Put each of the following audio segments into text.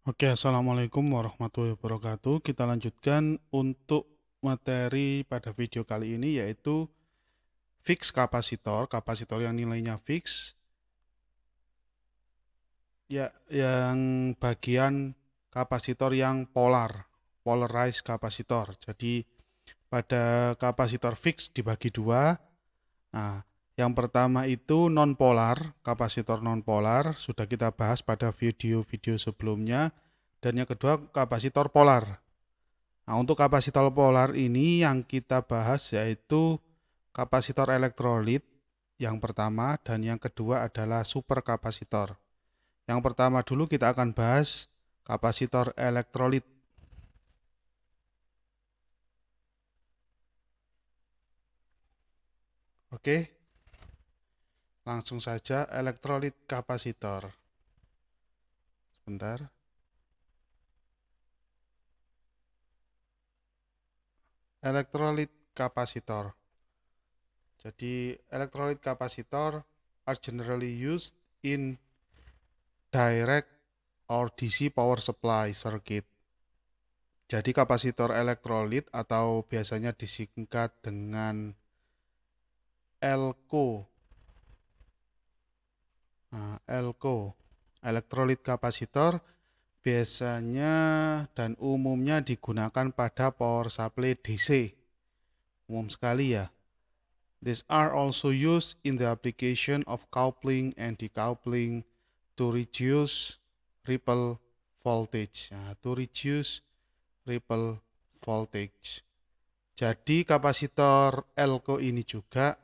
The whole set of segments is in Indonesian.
Oke, Assalamualaikum warahmatullahi wabarakatuh. Kita lanjutkan untuk materi pada video kali ini yaitu fix kapasitor, kapasitor yang nilainya fix, ya, yang bagian kapasitor yang polar, polarized kapasitor. Jadi pada kapasitor fix dibagi dua. Nah, yang pertama itu non-polar, kapasitor non-polar, sudah kita bahas pada video-video sebelumnya. Dan yang kedua kapasitor polar. Nah, untuk kapasitor polar ini yang kita bahas yaitu kapasitor elektrolit yang pertama dan yang kedua adalah superkapasitor. Yang pertama dulu kita akan bahas kapasitor elektrolit. Oke, langsung saja elektrolit kapasitor. Sebentar. Elektrolit kapasitor. Jadi elektrolit kapasitor are generally used in direct or DC power supply circuit. Jadi kapasitor elektrolit atau biasanya disingkat dengan ELCO. Nah, ELCO, elektrolit kapasitor biasanya dan umumnya digunakan pada power supply DC. Umum sekali ya. These are also used in the application of coupling and decoupling to reduce ripple voltage. Nah, to reduce ripple voltage. Jadi kapasitor ELCO ini juga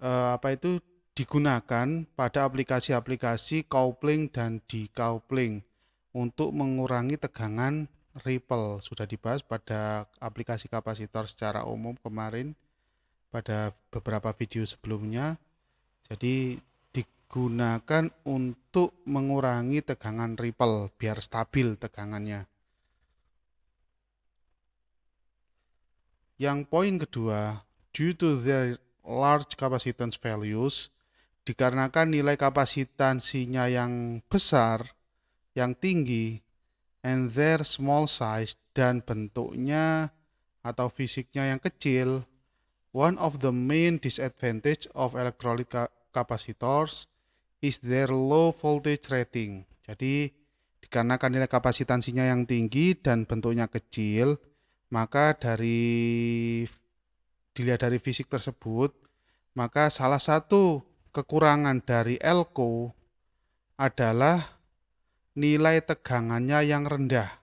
apa itu digunakan pada aplikasi-aplikasi coupling dan decoupling untuk mengurangi tegangan ripple. Sudah dibahas pada aplikasi kapasitor secara umum kemarin pada beberapa video sebelumnya. Jadi digunakan untuk mengurangi tegangan ripple biar stabil tegangannya. Yang poin kedua, due to their large capacitance values, dikarenakan nilai kapasitansinya yang besar, yang tinggi, and their small size, dan bentuknya atau fisiknya yang kecil, one of the main disadvantage of electrolyte capacitors is their low voltage rating. Jadi, dikarenakan nilai kapasitansinya yang tinggi dan bentuknya kecil, maka dilihat dari fisik tersebut, maka salah satu kekurangan dari elko adalah nilai tegangannya yang rendah.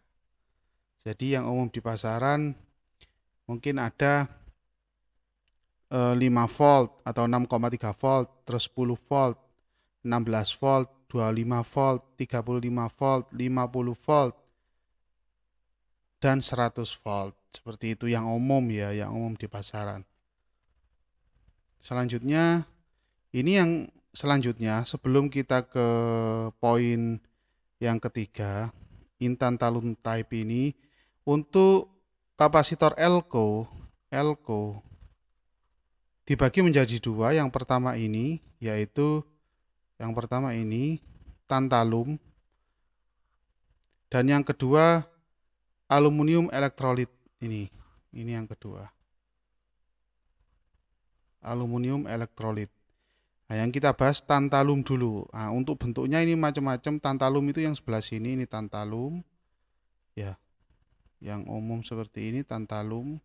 Jadi yang umum di pasaran mungkin ada 5 volt atau 6,3 volt, terus 10 volt, 16 volt, 25 volt, 35 volt, 50 volt, dan 100 volt. Seperti itu yang umum ya, yang umum di pasaran. Selanjutnya, ini yang selanjutnya sebelum kita ke poin yang ketiga, intantalum type ini untuk kapasitor elko dibagi menjadi dua. Yang pertama ini yaitu yang pertama ini tantalum dan yang kedua aluminium elektrolit ini. Ini yang kedua. Aluminium elektrolit. Nah, yang kita bahas tantalum dulu. Nah, untuk bentuknya ini macam-macam. Tantalum itu yang sebelah sini ini tantalum. Ya, yang umum seperti ini tantalum.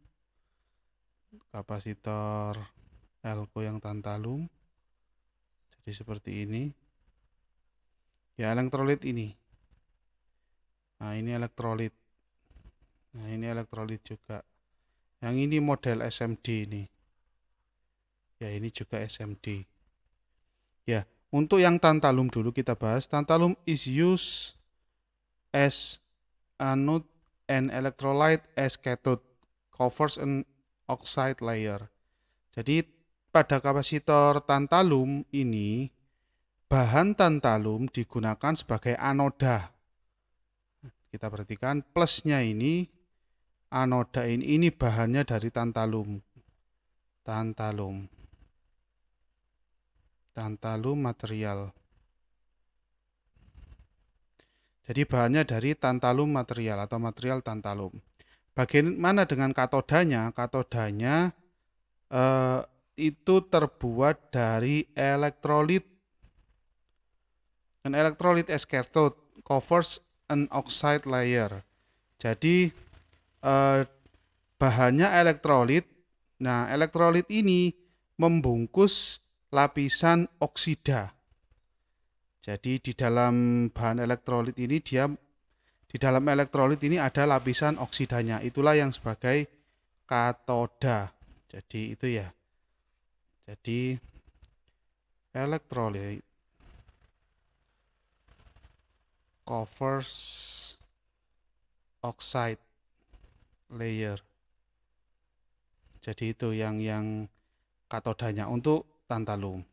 Kapasitor elko yang tantalum. Jadi seperti ini. Ya, elektrolit ini. Nah, ini elektrolit. Nah, ini elektrolit juga. Yang ini model SMD ini. Ya, ini juga SMD. Ya, untuk yang tantalum dulu kita bahas. Tantalum is used as anode and electrolyte as cathode, covers an oxide layer. Jadi pada kapasitor tantalum ini bahan tantalum digunakan sebagai anoda. Kita perhatikan plusnya ini anoda ini bahannya dari tantalum. Tantalum material. Jadi bahannya dari tantalum material atau material tantalum. Bagaimana dengan katodanya? Katodanya itu terbuat dari elektrolit. An electrolyte as cathode covers an oxide layer. Jadi bahannya elektrolit. Nah, elektrolit ini membungkus lapisan oksida. Jadi di dalam bahan elektrolit ini di dalam elektrolit ini ada lapisan oksidanya. Itulah yang sebagai katoda. Jadi itu ya. Jadi elektrolit covers oxide layer. Jadi itu yang katodanya untuk tantalum.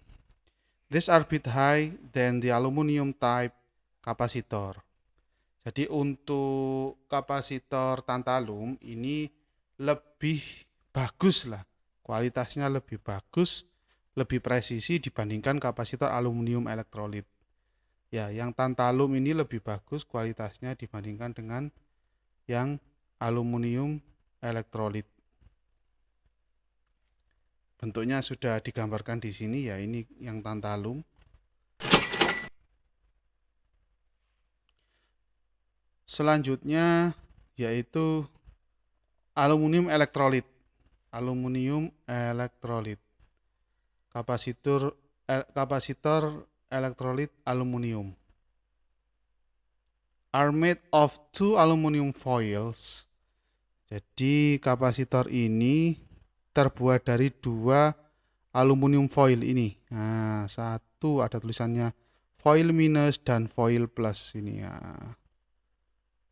These are bit high than the aluminium type kapasitor. Jadi untuk kapasitor tantalum ini lebih bagus lah. Kualitasnya lebih bagus, lebih presisi dibandingkan kapasitor aluminium elektrolit. Ya, yang tantalum ini lebih bagus kualitasnya dibandingkan dengan yang aluminium elektrolit. Bentuknya sudah digambarkan di sini ya, ini yang tantalum. Selanjutnya yaitu aluminium elektrolit. Aluminium elektrolit. Kapasitor elektrolit aluminium. Are made of two aluminium foils. Jadi kapasitor ini terbuat dari dua aluminium foil ini. Nah, satu ada tulisannya foil minus dan foil plus ini ya.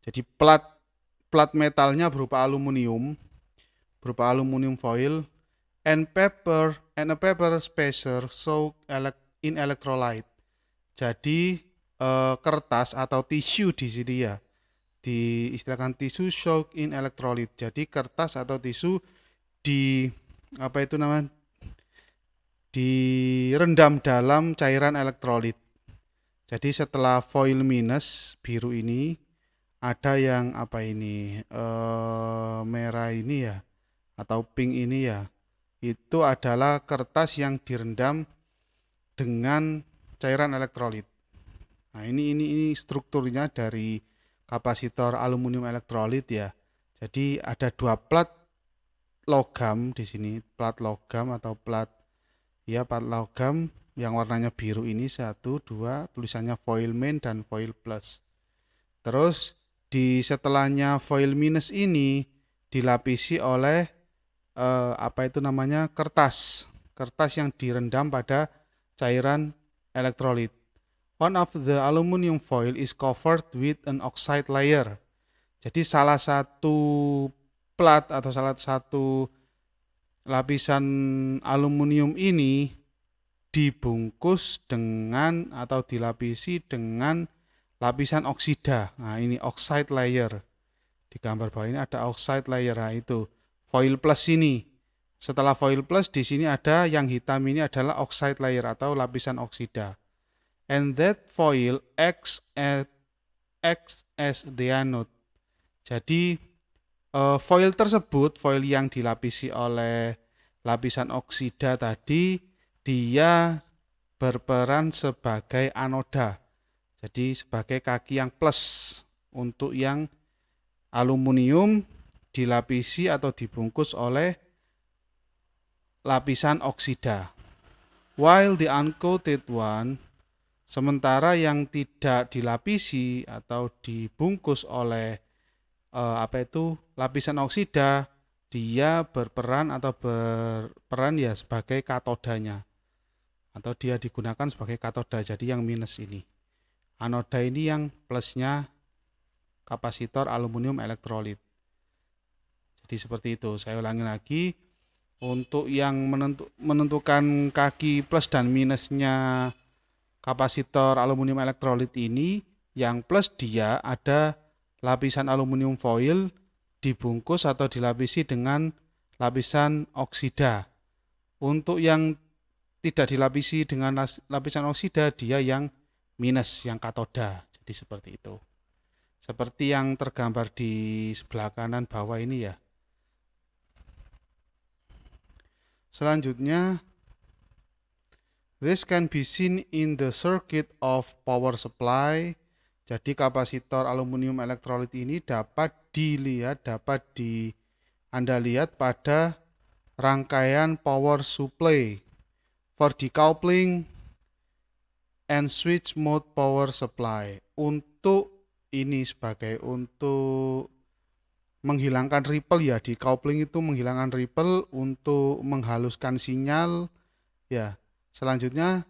Jadi plat metalnya berupa aluminium foil and a paper spacer soaked in electrolyte. Jadi kertas atau tisu di sini ya. Diistilahkan tisu soaked in electrolyte. Jadi kertas atau tisu direndam dalam cairan elektrolit. Jadi setelah foil minus biru ini ada yang merah ini ya atau pink ini ya. Itu adalah kertas yang direndam dengan cairan elektrolit. Nah, ini strukturnya dari kapasitor aluminium elektrolit ya. Jadi ada dua plat logam di sini, plat logam atau plat logam yang warnanya biru ini 1, 2, tulisannya foil main dan foil plus. Terus di setelahnya foil minus ini dilapisi oleh kertas yang direndam pada cairan elektrolit. One of the aluminium foil is covered with an oxide layer. Jadi salah satu plat atau salah satu lapisan aluminium ini dibungkus dengan atau dilapisi dengan lapisan oksida. Nah, ini oxide layer. Di gambar bawah ini ada oxide layer. Nah, itu foil plus ini. Setelah foil plus di sini ada yang hitam ini adalah oxide layer atau lapisan oksida. And that foil acts as the anode. Jadi foil tersebut, foil yang dilapisi oleh lapisan oksida tadi, dia berperan sebagai anoda. Jadi sebagai kaki yang plus untuk yang aluminium dilapisi atau dibungkus oleh lapisan oksida. While the uncoated one, sementara yang tidak dilapisi atau dibungkus oleh lapisan oksida, dia berperan ya sebagai katodanya atau dia digunakan sebagai katoda. Jadi yang minus ini, anoda ini yang plusnya kapasitor aluminium elektrolit. Jadi seperti itu. Saya ulangi lagi, untuk yang menentukan kaki plus dan minusnya kapasitor aluminium elektrolit ini, yang plus dia ada lapisan aluminium foil dibungkus atau dilapisi dengan lapisan oksida. Untuk yang tidak dilapisi dengan lapisan oksida, dia yang minus, yang katoda. Jadi seperti itu. seperti yang tergambar di sebelah kanan bawah ini ya. Selanjutnya, this can be seen in the circuit of power supply. Jadi kapasitor aluminium elektrolit ini dapat Anda lihat pada rangkaian power supply for decoupling and switch mode power supply. Untuk menghilangkan ripple ya, decoupling itu menghilangkan ripple untuk menghaluskan sinyal ya. Selanjutnya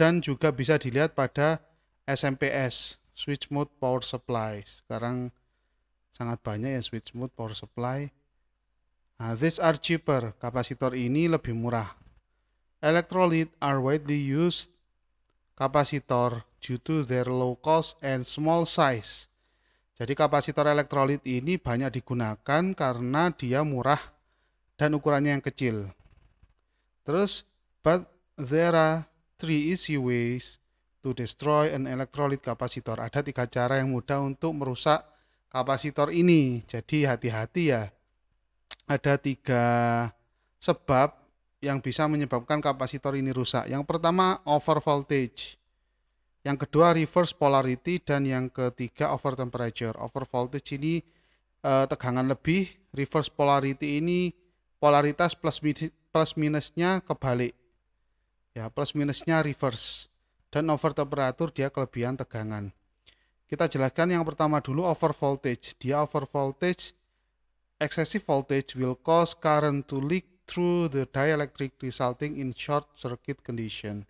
dan juga bisa dilihat pada SMPS, switch mode power supply. Sekarang sangat banyak ya switch mode power supply. Nah, these are cheaper. Kapasitor ini lebih murah. Electrolyte are widely used kapasitor due to their low cost and small size. Jadi kapasitor elektrolit ini banyak digunakan karena dia murah dan ukurannya yang kecil. Terus, but there are 3 easy ways to destroy an electrolyte kapasitor. Ada 3 cara yang mudah untuk merusak kapasitor ini. Jadi hati-hati ya. Ada 3 sebab yang bisa menyebabkan kapasitor ini rusak. Yang pertama, over voltage. Yang kedua, reverse polarity. Dan yang ketiga, over temperature. Over voltage ini tegangan lebih. Reverse polarity ini polaritas plus minusnya kebalik. Ya, plus minusnya reverse. Dan over temperature dia kelebihan tegangan. Kita jelaskan yang pertama dulu, over voltage. Dia over voltage, excessive voltage will cause current to leak through the dielectric resulting in short circuit condition.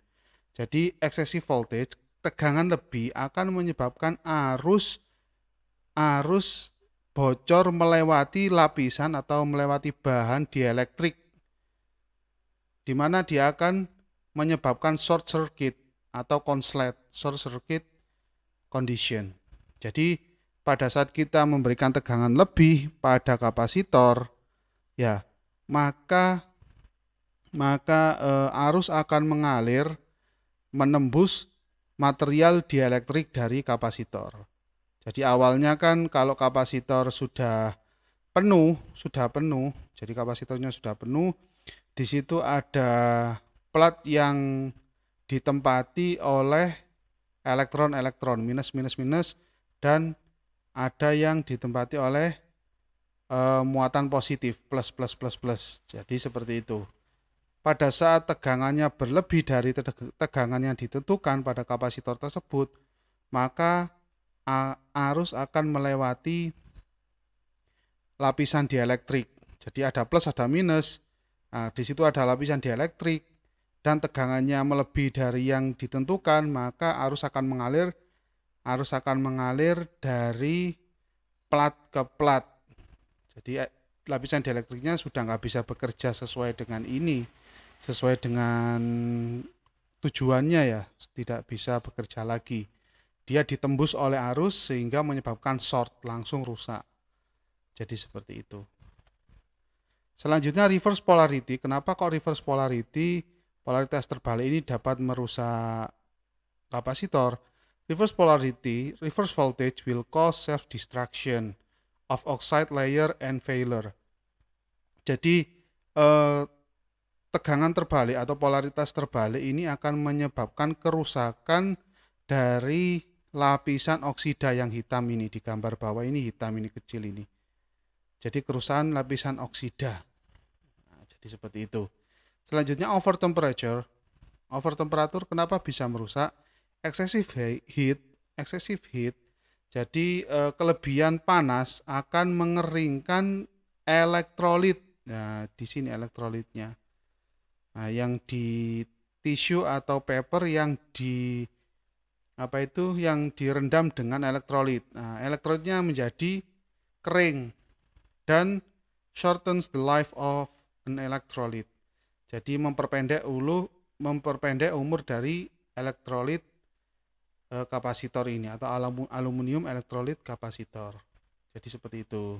Jadi excessive voltage, tegangan lebih akan menyebabkan arus bocor melewati lapisan atau melewati bahan dieelektrik, di mana dia akan menyebabkan short circuit atau konslet, short circuit condition. Jadi pada saat kita memberikan tegangan lebih pada kapasitor, ya maka arus akan mengalir menembus material dieelektrik dari kapasitor. Jadi awalnya kan kalau kapasitor sudah penuh, jadi kapasitornya sudah penuh, di situ ada plat yang ditempati oleh elektron-elektron, minus minus minus, dan ada yang ditempati oleh muatan positif, plus plus plus plus. Jadi seperti itu. Pada saat tegangannya berlebih dari tegangan yang ditentukan pada kapasitor tersebut, maka arus akan melewati lapisan dieelektrik. Jadi ada plus, ada minus. Nah, di situ ada lapisan dieelektrik dan tegangannya melebihi dari yang ditentukan, maka arus akan mengalir dari plat ke plat. Jadi lapisan dieelektriknya sudah nggak bisa bekerja sesuai dengan tujuannya ya, tidak bisa bekerja lagi. Dia ditembus oleh arus sehingga menyebabkan short, langsung rusak. Jadi seperti itu. Selanjutnya reverse polarity. Kenapa kok reverse polarity? Polaritas terbalik ini dapat merusak kapasitor. Reverse polarity, reverse voltage will cause self-destruction of oxide layer and failure. Jadi tegangan terbalik atau polaritas terbalik ini akan menyebabkan kerusakan dari lapisan oksida yang hitam ini. Di gambar bawah ini hitam, ini kecil ini. Jadi kerusakan lapisan oksida. Nah, jadi seperti itu. Selanjutnya over temperature. Over temperature kenapa bisa merusak? Excessive heat. Jadi kelebihan panas akan mengeringkan elektrolit. Nah, di sini elektrolitnya. Nah, yang di tisu atau paper yang direndam dengan elektrolit. Nah, elektrolitnya menjadi kering dan shortens the life of an electrolyte. Jadi memperpendek umur dari elektrolit kapasitor ini atau aluminium elektrolit kapasitor. Jadi seperti itu.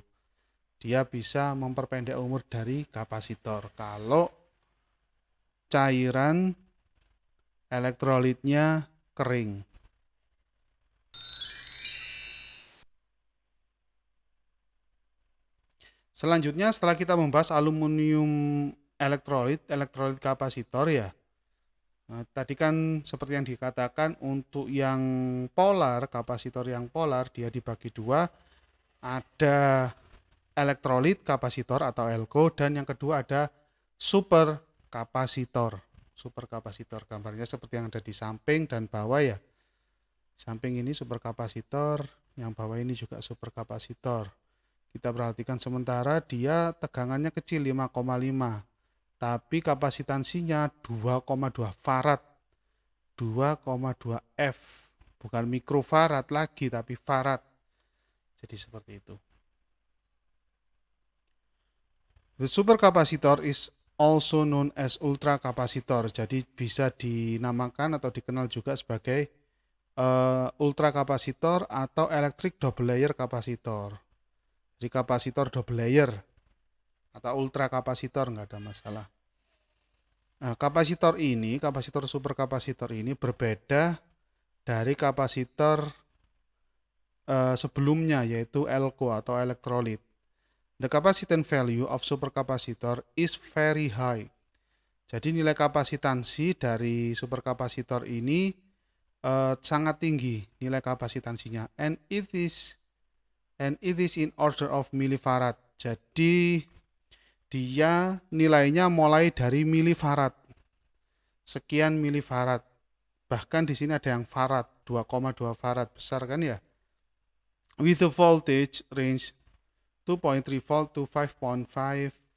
Dia bisa memperpendek umur dari kapasitor kalau cairan elektrolitnya kering. Selanjutnya setelah kita membahas aluminium elektrolit kapasitor ya. Nah, tadi kan seperti yang dikatakan untuk yang polar, kapasitor yang polar dia dibagi dua, ada elektrolit kapasitor atau elko dan yang kedua ada super kapasitor. Super kapasitor gambarnya seperti yang ada di samping dan bawah ya. Samping ini super kapasitor, yang bawah ini juga super kapasitor. Kita perhatikan sementara dia tegangannya kecil 5,5, tapi kapasitansinya 2,2 farad, 2,2 F, bukan mikrofarad lagi tapi farad. Jadi seperti itu. The supercapacitor is also known as ultracapacitor. Jadi bisa dinamakan atau dikenal juga sebagai ultracapacitor atau electric double layer kapasitor. Jadi kapasitor double layer atau ultracapacitor nggak ada masalah. Nah, kapasitor superkapasitor ini berbeda dari kapasitor sebelumnya yaitu elko atau elektrolit. The capacitance value of supercapacitor is very high. Jadi nilai kapasitansi dari superkapasitor ini sangat tinggi nilai kapasitansinya, and it is in order of millifarad. Jadi dia nilainya mulai dari milifarad, sekian milifarad. Bahkan di sini ada yang farad, 2,2 farad, besar kan ya? With the voltage range 2.3 volt to 5.5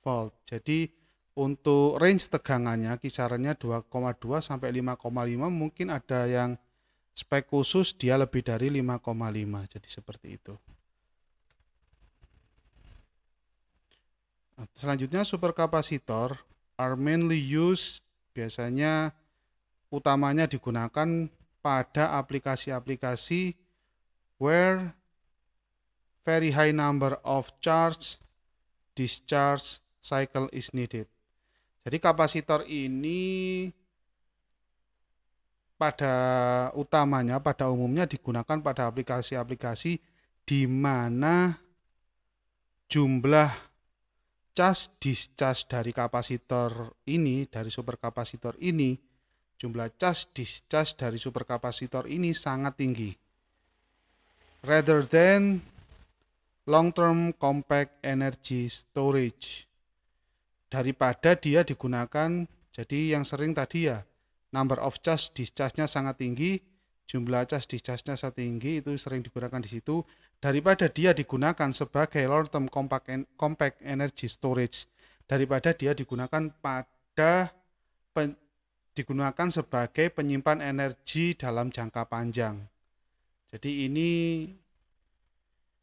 volt. Jadi untuk range tegangannya kisarannya 2,2 sampai 5,5, mungkin ada yang spek khusus dia lebih dari 5,5. Jadi seperti itu. Selanjutnya superkapasitor are mainly used, biasanya utamanya digunakan pada aplikasi-aplikasi where very high number of charge discharge cycle is needed. Jadi kapasitor ini pada umumnya digunakan pada aplikasi-aplikasi di mana jumlah charge discharge dari kapasitor ini, dari superkapasitor ini, jumlah charge discharge dari superkapasitor ini sangat tinggi. Rather than long-term compact energy storage. Daripada dia digunakan, jadi yang sering tadi ya, number of charge discharge-nya sangat tinggi, jumlah charge discharge-nya sangat tinggi, itu sering digunakan di situ, daripada dia digunakan sebagai long-term compact energy storage, daripada dia digunakan digunakan sebagai penyimpan energi dalam jangka panjang. Jadi ini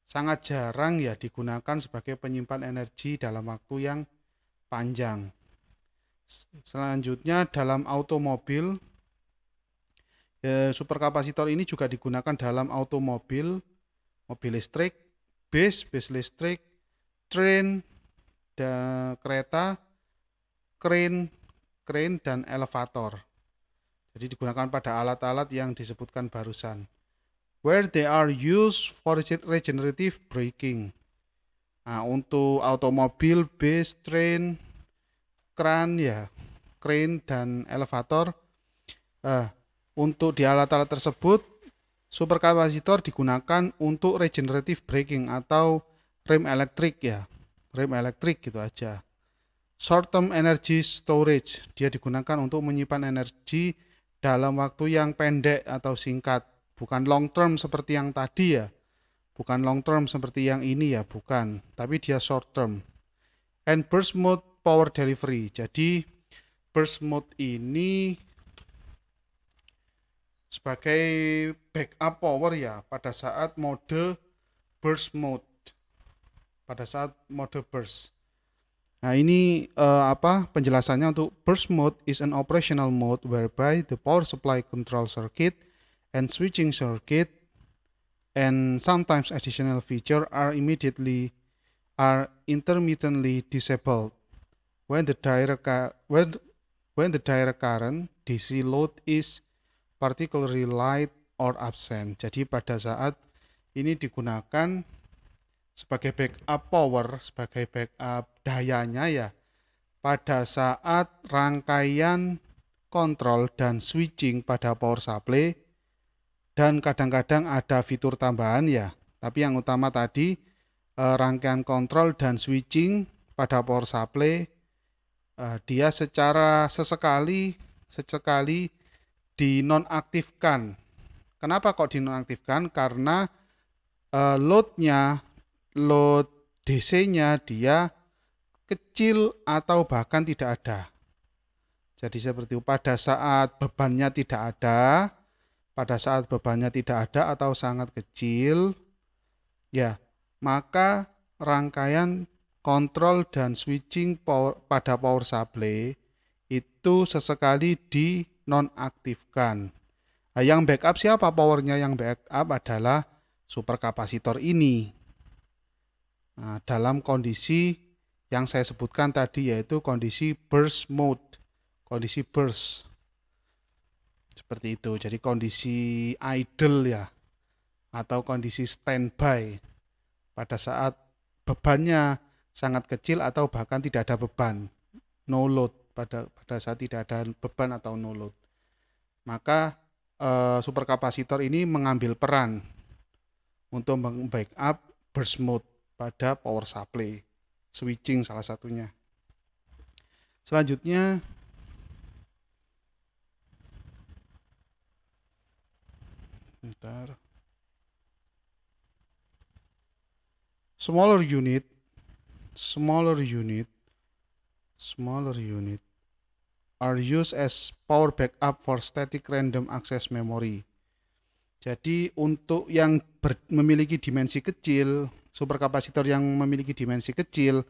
sangat jarang ya digunakan sebagai penyimpan energi dalam waktu yang panjang. Selanjutnya dalam automobil, superkapasitor ini juga digunakan dalam automobil, mobil listrik, bis listrik, train, kereta, crane dan elevator. Jadi digunakan pada alat-alat yang disebutkan barusan. Where they are used for regenerative braking. Nah, untuk automobil, bis, train, crane dan elevator, untuk di alat-alat tersebut superkapasitor digunakan untuk regenerative braking atau rem elektrik ya, rem elektrik gitu aja. Short term energy storage, dia digunakan untuk menyimpan energi dalam waktu yang pendek atau singkat, bukan long term seperti yang tadi ya, bukan long term seperti yang ini ya, bukan, tapi dia short term. And burst mode power delivery, jadi burst mode ini sebagai backup power ya pada saat mode burst mode, pada saat mode burst. Nah ini penjelasannya untuk burst mode is an operational mode whereby the power supply control circuit and switching circuit and sometimes additional feature are intermittently disabled when the direct current DC load is particularly light or absent. Jadi pada saat ini digunakan sebagai backup power, sebagai backup dayanya ya, pada saat rangkaian kontrol dan switching pada power supply, dan kadang-kadang ada fitur tambahan ya, tapi yang utama tadi rangkaian kontrol dan switching pada power supply, dia secara sesekali dinonaktifkan. Kenapa kok dinonaktifkan? Karena load DC-nya dia kecil atau bahkan tidak ada. Jadi seperti itu, pada saat bebannya tidak ada atau sangat kecil, ya, maka rangkaian kontrol dan switching pada power supply itu sesekali dinonaktifkan. Nah, yang backup siapa powernya? Yang backup adalah superkapasitor ini. Nah, dalam kondisi yang saya sebutkan tadi, yaitu kondisi burst mode, kondisi burst seperti itu. Jadi kondisi idle ya, atau kondisi standby pada saat bebannya sangat kecil atau bahkan tidak ada beban, no load, pada saat tidak ada beban atau no load. Maka superkapasitor ini mengambil peran untuk membackup burst mode pada power supply, switching salah satunya. Selanjutnya, bentar. Smaller unit are used as power backup for static random access memory. Jadi untuk yang memiliki dimensi kecil, superkapasitor yang memiliki dimensi kecil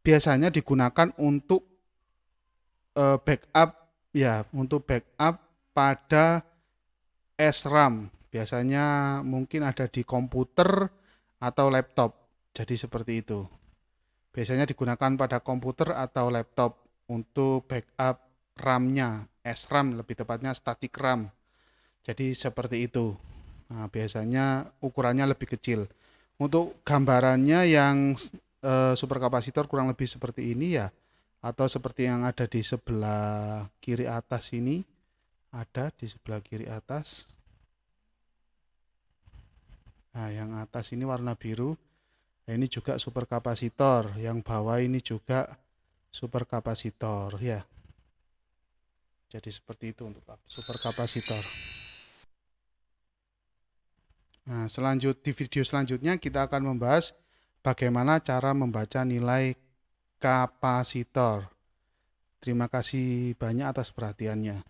biasanya digunakan untuk backup ya, untuk backup pada SRAM. Biasanya mungkin ada di komputer atau laptop. Jadi seperti itu. Biasanya digunakan pada komputer atau laptop untuk backup RAM-nya, SRAM lebih tepatnya static RAM. Jadi seperti itu. Nah, biasanya ukurannya lebih kecil. Untuk gambarannya yang superkapasitor kurang lebih seperti ini ya, atau seperti yang ada di sebelah kiri atas ini, ada di sebelah kiri atas. Nah, yang atas ini warna biru. Nah, ini juga superkapasitor, yang bawah ini juga superkapasitor ya. Jadi seperti itu untuk superkapasitor. Nah, di video selanjutnya kita akan membahas bagaimana cara membaca nilai kapasitor. Terima kasih banyak atas perhatiannya.